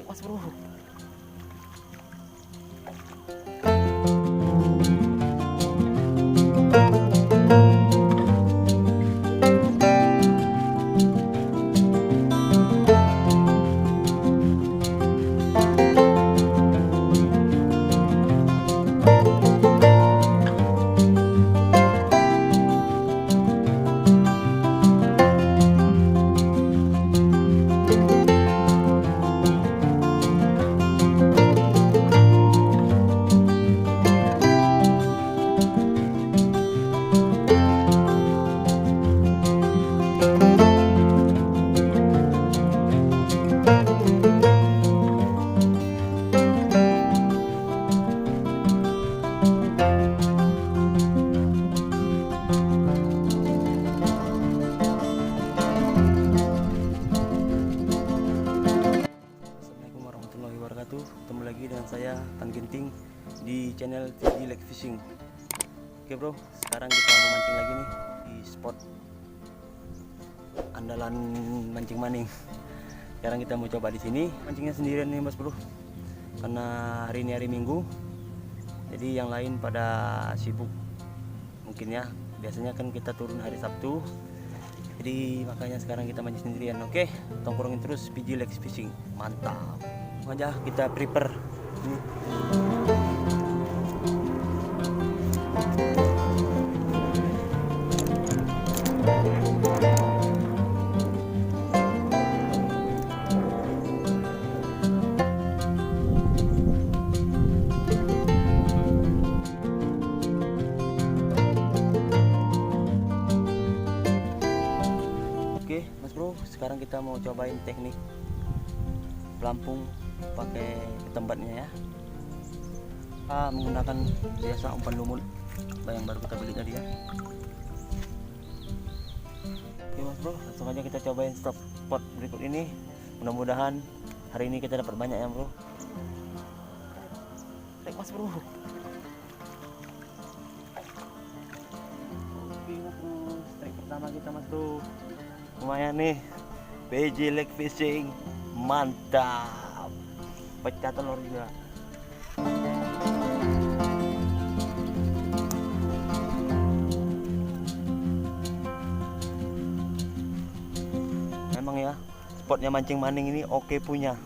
Baik mas bro. Assalamualaikum warahmatullahi wabarakatuh. Ketemu lagi dengan saya Tan Ginting di channel VG.like Fishing. Oke bro, sekarang kita mau mancing lagi nih di spot andalan mancing maning. Sekarang kita mau coba di sini. Mancingnya sendirian nih mas bro, karena hari ini hari Minggu. Jadi yang lain pada sibuk mungkin ya. Biasanya kan kita turun hari Sabtu. Jadi makanya sekarang kita mancing sendirian. Oke, tongkrongin terus VG.like Fishing. Mantap. Aja kita prepare. Oke mas bro, sekarang kita mau cobain teknik pelampung pakai ketembatnya ya. Kita menggunakan biasa umpan lumut yang baru kita beli tadi ya. Oke mas bro, langsung aja kita cobain stop spot berikut ini. Mudah-mudahan hari ini kita dapat banyak ya bro. Baik mas bro. Oke mas bro, strike pertama kita mas bro. Lumayan nih, VG.like Fishing, mantap, pecah telur juga. Memang ya, spotnya mancing maning ini oke punya.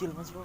Kecil mas bro.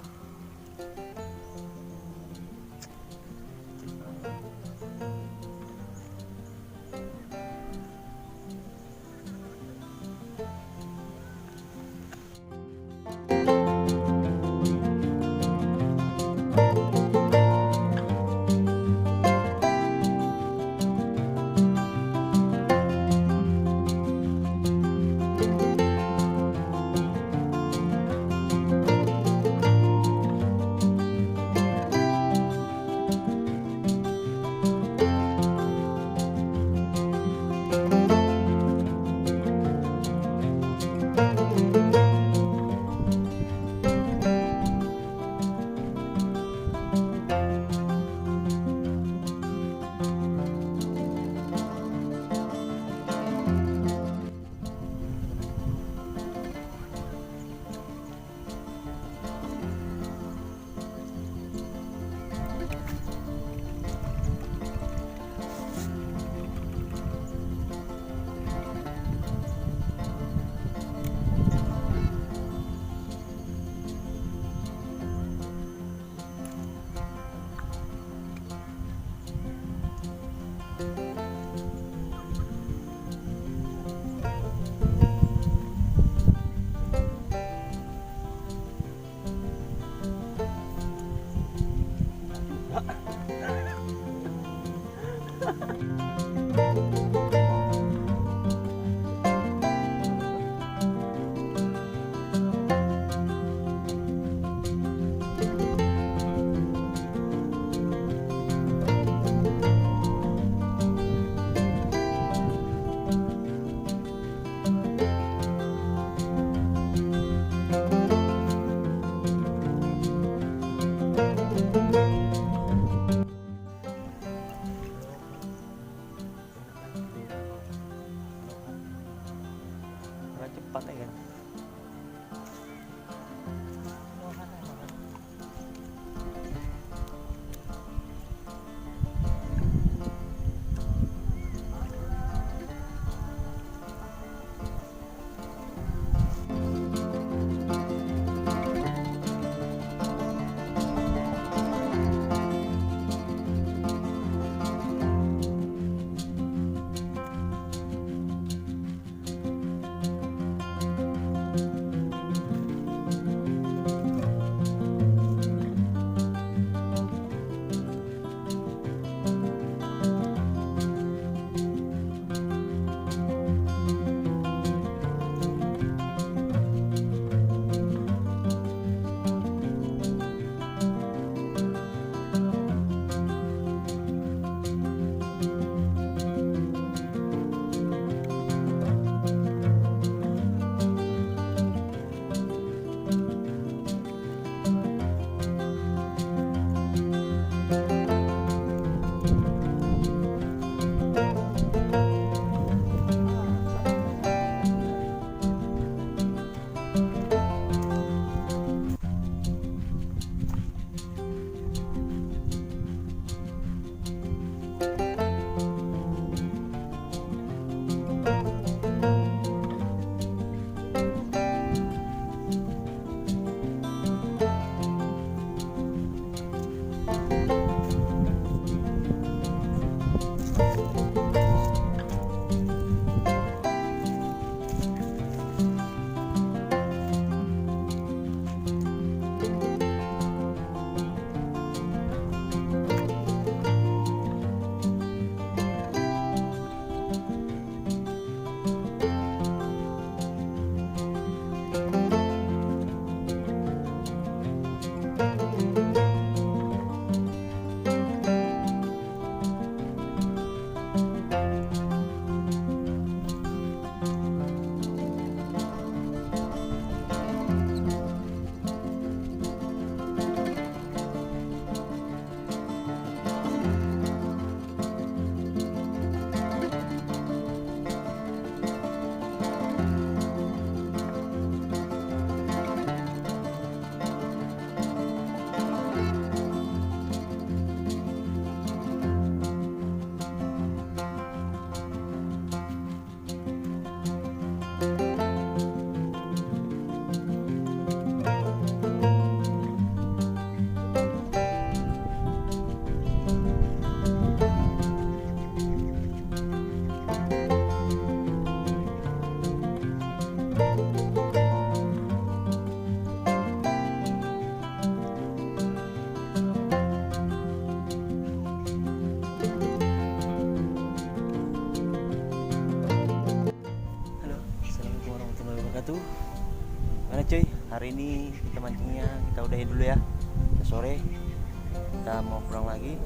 Cepat ya kan. Wabarakatuh. Mana cuy, hari ini kita mancingnya kita udahin dulu ya. Udah sore, kita mau pulang lagi.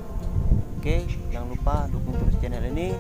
Oke, jangan lupa dukung terus channel ini.